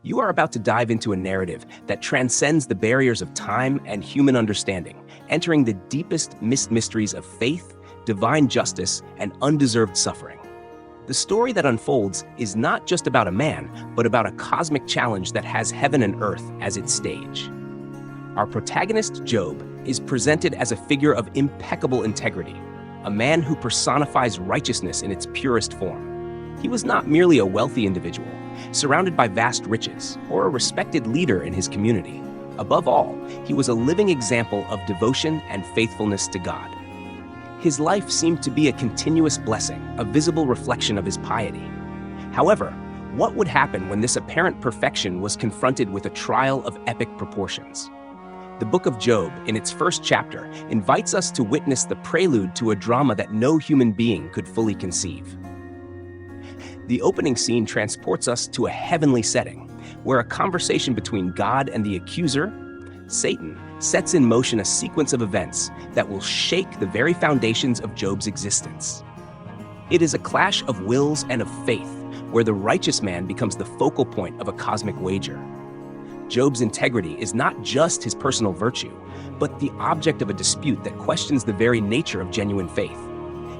You are about to dive into a narrative that transcends the barriers of time and human understanding, entering the deepest mysteries of faith, divine justice, and undeserved suffering. The story that unfolds is not just about a man, but about a cosmic challenge that has heaven and earth as its stage. Our protagonist, Job, is presented as a figure of impeccable integrity, a man who personifies righteousness in its purest form. He was not merely a wealthy individual, surrounded by vast riches, or a respected leader in his community. Above all, he was a living example of devotion and faithfulness to God. His life seemed to be a continuous blessing, a visible reflection of his piety. However, what would happen when this apparent perfection was confronted with a trial of epic proportions? The book of Job, in its first chapter, invites us to witness the prelude to a drama that no human being could fully conceive. The opening scene transports us to a heavenly setting, where a conversation between God and the accuser, Satan, sets in motion a sequence of events that will shake the very foundations of Job's existence. It is a clash of wills and of faith, where the righteous man becomes the focal point of a cosmic wager. Job's integrity is not just his personal virtue, but the object of a dispute that questions the very nature of genuine faith.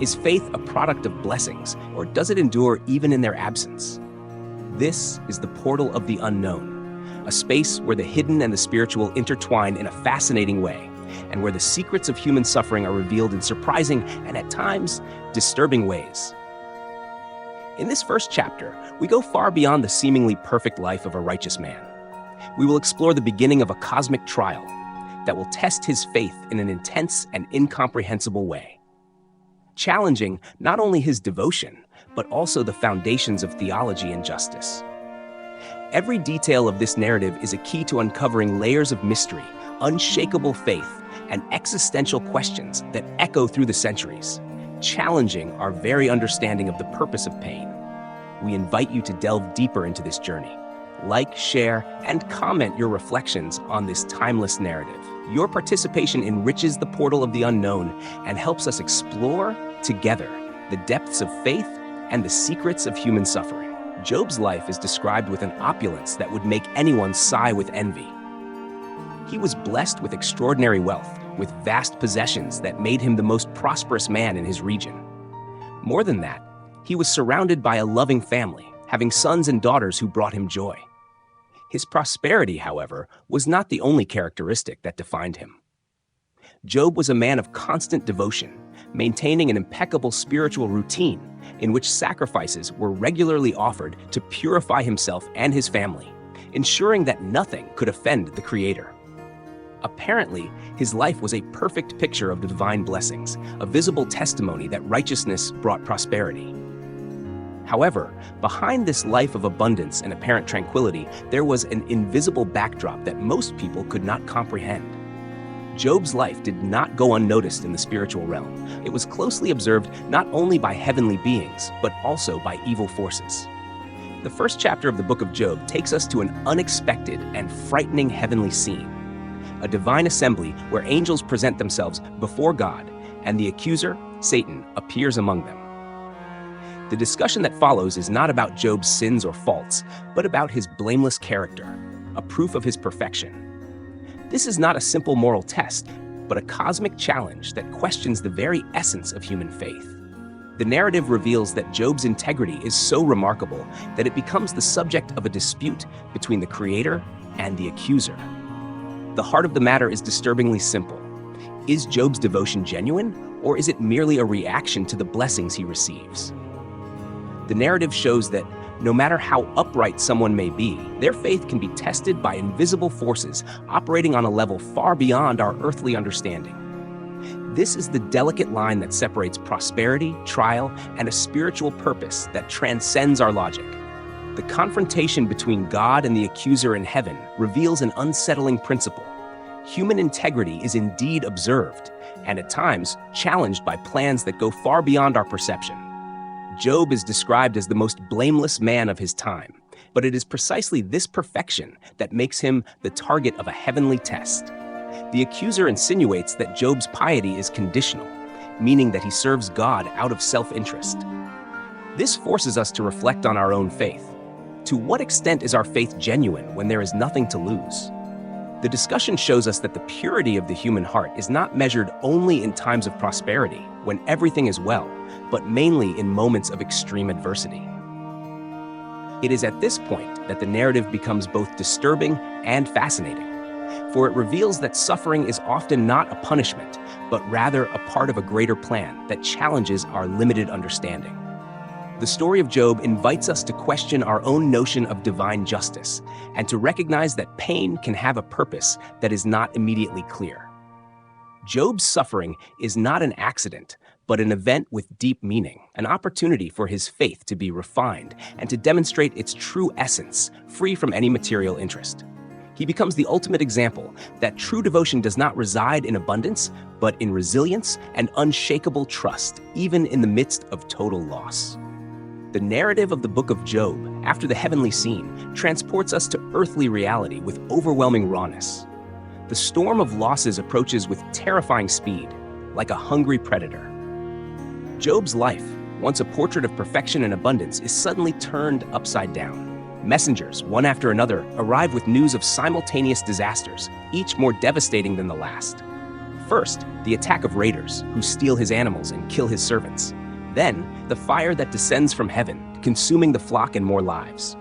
Is faith a product of blessings, or does it endure even in their absence? This is the portal of the unknown, a space where the hidden and the spiritual intertwine in a fascinating way, and where the secrets of human suffering are revealed in surprising and, at times, disturbing ways. In this first chapter, we go far beyond the seemingly perfect life of a righteous man. We will explore the beginning of a cosmic trial that will test his faith in an intense and incomprehensible way, challenging not only his devotion, but also the foundations of theology and justice. Every detail of this narrative is a key to uncovering layers of mystery, unshakable faith, and existential questions that echo through the centuries, challenging our very understanding of the purpose of pain. We invite you to delve deeper into this journey. Like, share, and comment your reflections on this timeless narrative. Your participation enriches the portal of the unknown and helps us explore, together, the depths of faith and the secrets of human suffering. Job's life is described with an opulence that would make anyone sigh with envy. He was blessed with extraordinary wealth, with vast possessions that made him the most prosperous man in his region. More than that, he was surrounded by a loving family, having sons and daughters who brought him joy. His prosperity, however, was not the only characteristic that defined him. Job was a man of constant devotion, maintaining an impeccable spiritual routine in which sacrifices were regularly offered to purify himself and his family, ensuring that nothing could offend the Creator. Apparently, his life was a perfect picture of the divine blessings, a visible testimony that righteousness brought prosperity. However, behind this life of abundance and apparent tranquility, there was an invisible backdrop that most people could not comprehend. Job's life did not go unnoticed in the spiritual realm. It was closely observed not only by heavenly beings, but also by evil forces. The first chapter of the book of Job takes us to an unexpected and frightening heavenly scene, a divine assembly where angels present themselves before God, and the accuser, Satan, appears among them. The discussion that follows is not about Job's sins or faults, but about his blameless character, a proof of his perfection. This is not a simple moral test, but a cosmic challenge that questions the very essence of human faith. The narrative reveals that Job's integrity is so remarkable that it becomes the subject of a dispute between the Creator and the accuser. The heart of the matter is disturbingly simple. Is Job's devotion genuine, or is it merely a reaction to the blessings he receives? The narrative shows that no matter how upright someone may be, their faith can be tested by invisible forces operating on a level far beyond our earthly understanding. This is the delicate line that separates prosperity, trial, and a spiritual purpose that transcends our logic. The confrontation between God and the accuser in heaven reveals an unsettling principle. Human integrity is indeed observed, and at times challenged by plans that go far beyond our perception. Job is described as the most blameless man of his time, but it is precisely this perfection that makes him the target of a heavenly test. The accuser insinuates that Job's piety is conditional, meaning that he serves God out of self-interest. This forces us to reflect on our own faith. To what extent is our faith genuine when there is nothing to lose? The discussion shows us that the purity of the human heart is not measured only in times of prosperity, when everything is well, but mainly in moments of extreme adversity. It is at this point that the narrative becomes both disturbing and fascinating, for it reveals that suffering is often not a punishment, but rather a part of a greater plan that challenges our limited understanding. The story of Job invites us to question our own notion of divine justice and to recognize that pain can have a purpose that is not immediately clear. Job's suffering is not an accident, but an event with deep meaning, an opportunity for his faith to be refined and to demonstrate its true essence, free from any material interest. He becomes the ultimate example that true devotion does not reside in abundance, but in resilience and unshakable trust, even in the midst of total loss. The narrative of the book of Job, after the heavenly scene, transports us to earthly reality with overwhelming rawness. The storm of losses approaches with terrifying speed, like a hungry predator. Job's life, once a portrait of perfection and abundance, is suddenly turned upside down. Messengers, one after another, arrive with news of simultaneous disasters, each more devastating than the last. First, the attack of raiders, who steal his animals and kill his servants. Then, the fire that descends from heaven, consuming the flock and more lives.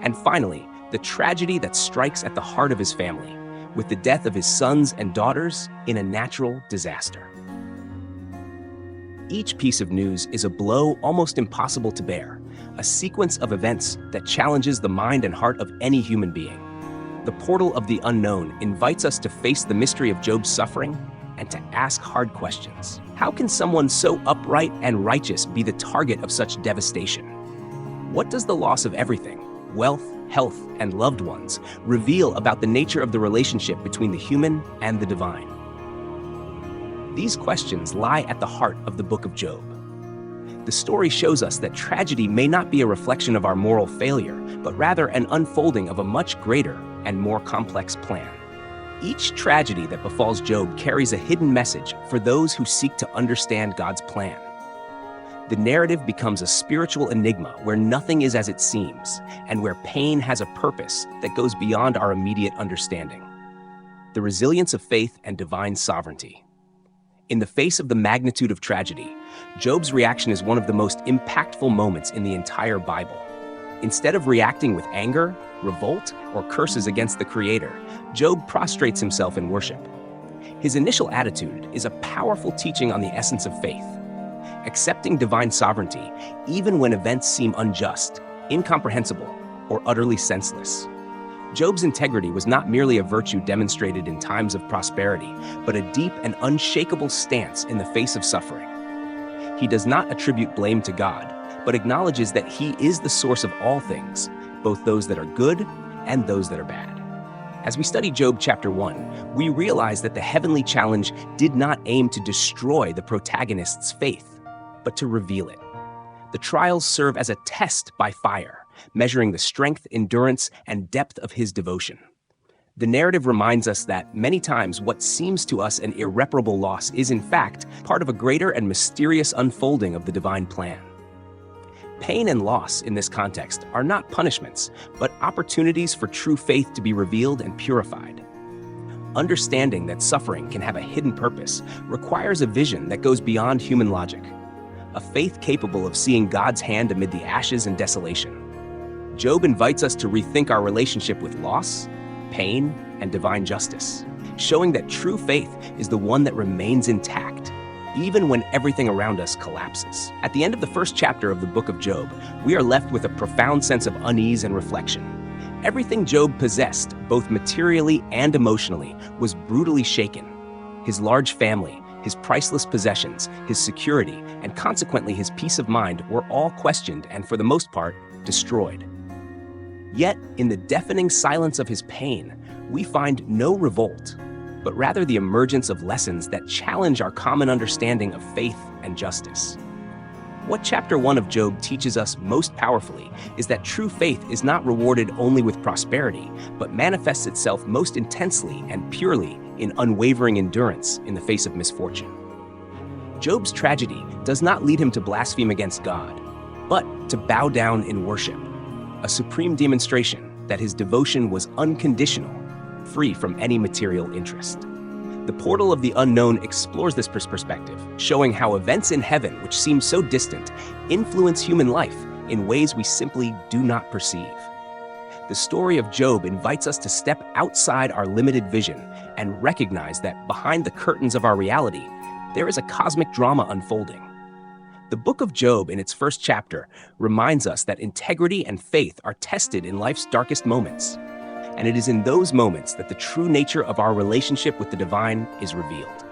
And finally, the tragedy that strikes at the heart of his family, with the death of his sons and daughters in a natural disaster. Each piece of news is a blow almost impossible to bear, a sequence of events that challenges the mind and heart of any human being. The portal of the unknown invites us to face the mystery of Job's suffering and to ask hard questions. How can someone so upright and righteous be the target of such devastation? What does the loss of everything, wealth, health, and loved ones, reveal about the nature of the relationship between the human and the divine? These questions lie at the heart of the book of Job. The story shows us that tragedy may not be a reflection of our moral failure, but rather an unfolding of a much greater and more complex plan. Each tragedy that befalls Job carries a hidden message for those who seek to understand God's plan. The narrative becomes a spiritual enigma where nothing is as it seems, and where pain has a purpose that goes beyond our immediate understanding. The resilience of faith and divine sovereignty. In the face of the magnitude of tragedy, Job's reaction is one of the most impactful moments in the entire Bible. Instead of reacting with anger, revolt, or curses against the Creator, Job prostrates himself in worship. His initial attitude is a powerful teaching on the essence of faith, accepting divine sovereignty even when events seem unjust, incomprehensible, or utterly senseless. Job's integrity was not merely a virtue demonstrated in times of prosperity, but a deep and unshakable stance in the face of suffering. He does not attribute blame to God, but acknowledges that He is the source of all things, both those that are good and those that are bad. As we study Job chapter 1, we realize that the heavenly challenge did not aim to destroy the protagonist's faith, but to reveal it. The trials serve as a test by fire, measuring the strength, endurance, and depth of his devotion. The narrative reminds us that many times what seems to us an irreparable loss is in fact part of a greater and mysterious unfolding of the divine plan. Pain and loss in this context are not punishments, but opportunities for true faith to be revealed and purified. Understanding that suffering can have a hidden purpose requires a vision that goes beyond human logic, a faith capable of seeing God's hand amid the ashes and desolation. Job invites us to rethink our relationship with loss, pain, and divine justice, showing that true faith is the one that remains intact, even when everything around us collapses. At the end of the first chapter of the book of Job, we are left with a profound sense of unease and reflection. Everything Job possessed, both materially and emotionally, was brutally shaken. His large family, his priceless possessions, his security, and consequently his peace of mind were all questioned and, for the most part, destroyed. Yet, in the deafening silence of his pain, we find no revolt, but rather the emergence of lessons that challenge our common understanding of faith and justice. What chapter 1 of Job teaches us most powerfully is that true faith is not rewarded only with prosperity, but manifests itself most intensely and purely in unwavering endurance in the face of misfortune. Job's tragedy does not lead him to blaspheme against God, but to bow down in worship. a supreme demonstration that his devotion was unconditional, free from any material interest. The portal of the unknown explores this perspective, showing how events in heaven, which seem so distant, influence human life in ways we simply do not perceive. The story of Job invites us to step outside our limited vision and recognize that behind the curtains of our reality, there is a cosmic drama unfolding. The book of Job, in its first chapter, reminds us that integrity and faith are tested in life's darkest moments. And it is in those moments that the true nature of our relationship with the divine is revealed.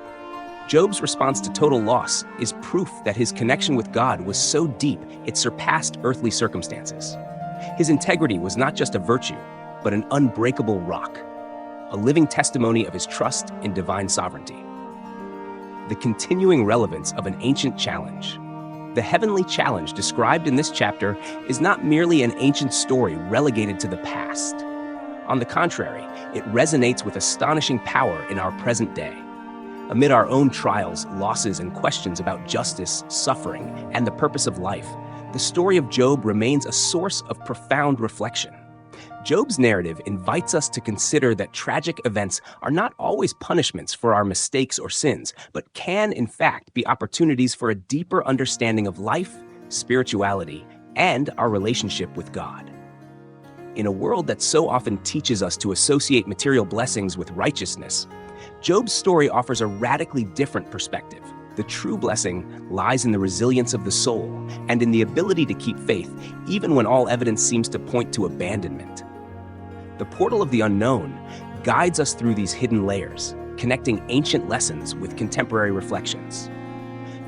Job's response to total loss is proof that his connection with God was so deep it surpassed earthly circumstances. His integrity was not just a virtue, but an unbreakable rock, a living testimony of his trust in divine sovereignty. The continuing relevance of an ancient challenge. The heavenly challenge described in this chapter is not merely an ancient story relegated to the past. On the contrary, it resonates with astonishing power in our present day. Amid our own trials, losses, and questions about justice, suffering, and the purpose of life, the story of Job remains a source of profound reflection. Job's narrative invites us to consider that tragic events are not always punishments for our mistakes or sins, but can, in fact, be opportunities for a deeper understanding of life, spirituality, and our relationship with God. In a world that so often teaches us to associate material blessings with righteousness, Job's story offers a radically different perspective. The true blessing lies in the resilience of the soul and in the ability to keep faith, even when all evidence seems to point to abandonment. The portal of the unknown guides us through these hidden layers, connecting ancient lessons with contemporary reflections.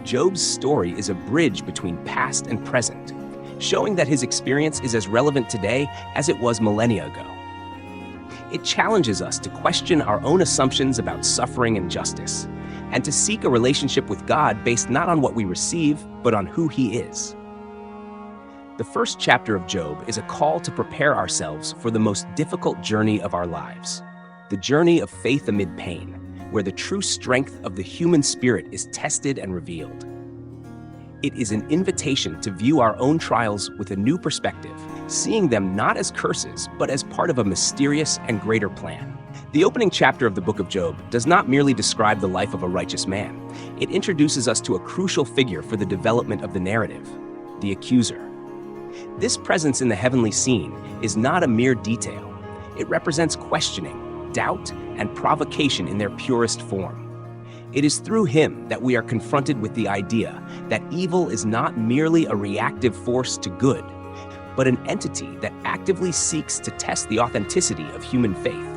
Job's story is a bridge between past and present, showing that his experience is as relevant today as it was millennia ago. It challenges us to question our own assumptions about suffering and justice, and to seek a relationship with God based not on what we receive, but on who He is. The first chapter of Job is a call to prepare ourselves for the most difficult journey of our lives, the journey of faith amid pain, where the true strength of the human spirit is tested and revealed. It is an invitation to view our own trials with a new perspective, seeing them not as curses, but as part of a mysterious and greater plan. The opening chapter of the book of Job does not merely describe the life of a righteous man. It introduces us to a crucial figure for the development of the narrative, the Accuser. This presence in the heavenly scene is not a mere detail. It represents questioning, doubt, and provocation in their purest form. It is through him that we are confronted with the idea that evil is not merely a reactive force to good, but an entity that actively seeks to test the authenticity of human faith.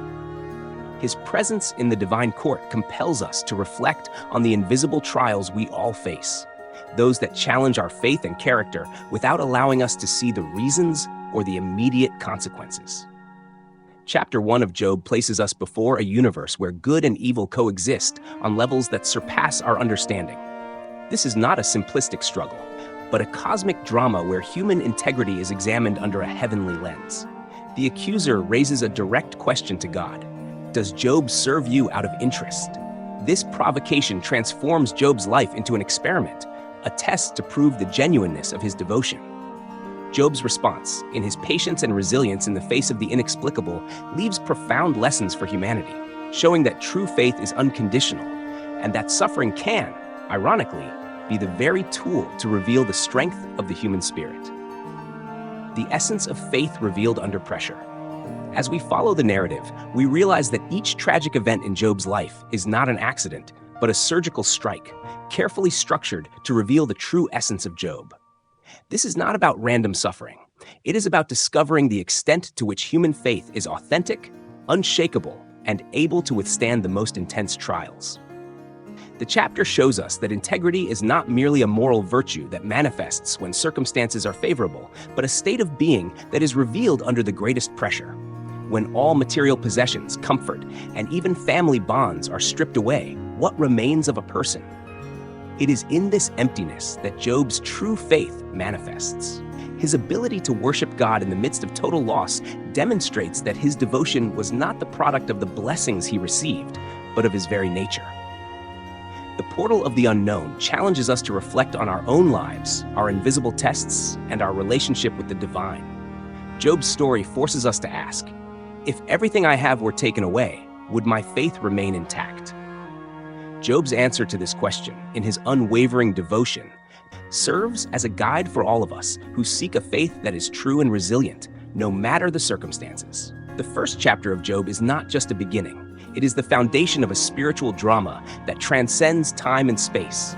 His presence in the divine court compels us to reflect on the invisible trials we all face, those that challenge our faith and character without allowing us to see the reasons or the immediate consequences. Chapter 1 of Job places us before a universe where good and evil coexist on levels that surpass our understanding. This is not a simplistic struggle, but a cosmic drama where human integrity is examined under a heavenly lens. The Accuser raises a direct question to God. Does Job serve you out of interest? This provocation transforms Job's life into an experiment, a test to prove the genuineness of his devotion. Job's response, in his patience and resilience in the face of the inexplicable, leaves profound lessons for humanity, showing that true faith is unconditional, and that suffering can, ironically, be the very tool to reveal the strength of the human spirit. The essence of faith revealed under pressure. As we follow the narrative, we realize that each tragic event in Job's life is not an accident, but a surgical strike, carefully structured to reveal the true essence of Job. This is not about random suffering. It is about discovering the extent to which human faith is authentic, unshakable, and able to withstand the most intense trials. The chapter shows us that integrity is not merely a moral virtue that manifests when circumstances are favorable, but a state of being that is revealed under the greatest pressure. When all material possessions, comfort, and even family bonds are stripped away, what remains of a person? It is in this emptiness that Job's true faith manifests. His ability to worship God in the midst of total loss demonstrates that his devotion was not the product of the blessings he received, but of his very nature. The portal of the unknown challenges us to reflect on our own lives, our invisible tests, and our relationship with the divine. Job's story forces us to ask, if everything I have were taken away, would my faith remain intact? Job's answer to this question, in his unwavering devotion, serves as a guide for all of us who seek a faith that is true and resilient, no matter the circumstances. The first chapter of Job is not just a beginning. It is the foundation of a spiritual drama that transcends time and space.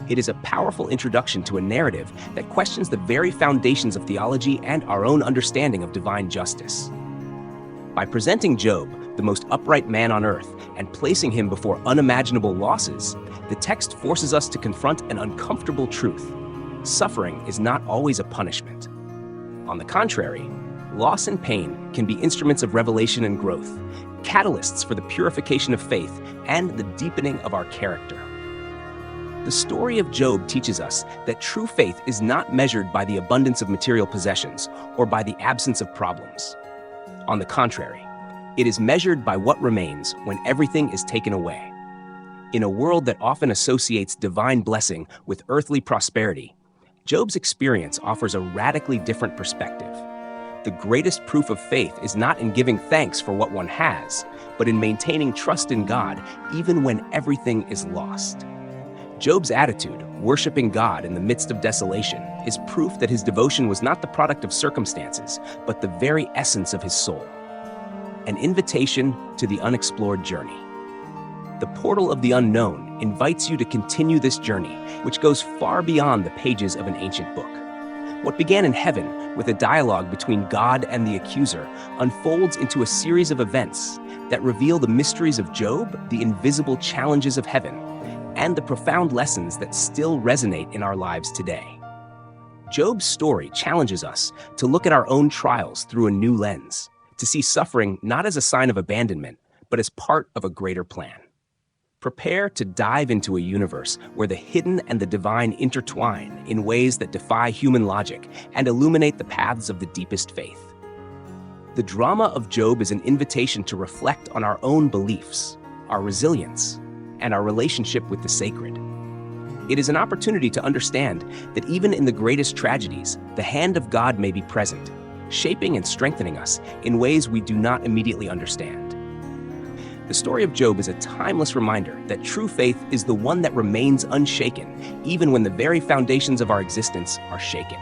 It is a powerful introduction to a narrative that questions the very foundations of theology and our own understanding of divine justice. By presenting Job, the most upright man on earth, and placing him before unimaginable losses, the text forces us to confront an uncomfortable truth. Suffering is not always a punishment. On the contrary, loss and pain can be instruments of revelation and growth, catalysts for the purification of faith and the deepening of our character. The story of Job teaches us that true faith is not measured by the abundance of material possessions or by the absence of problems. On the contrary, it is measured by what remains when everything is taken away. In a world that often associates divine blessing with earthly prosperity, Job's experience offers a radically different perspective. The greatest proof of faith is not in giving thanks for what one has, but in maintaining trust in God even when everything is lost. Job's attitude, worshiping God in the midst of desolation, is proof that his devotion was not the product of circumstances, but the very essence of his soul. An invitation to the unexplored journey. The portal of the unknown invites you to continue this journey, which goes far beyond the pages of an ancient book. What began in heaven with a dialogue between God and the Accuser unfolds into a series of events that reveal the mysteries of Job, the invisible challenges of heaven, and the profound lessons that still resonate in our lives today. Job's story challenges us to look at our own trials through a new lens, to see suffering not as a sign of abandonment, but as part of a greater plan. Prepare to dive into a universe where the hidden and the divine intertwine in ways that defy human logic and illuminate the paths of the deepest faith. The drama of Job is an invitation to reflect on our own beliefs, our resilience, and our relationship with the sacred. It is an opportunity to understand that even in the greatest tragedies, the hand of God may be present, shaping and strengthening us in ways we do not immediately understand. The story of Job is a timeless reminder that true faith is the one that remains unshaken, even when the very foundations of our existence are shaken.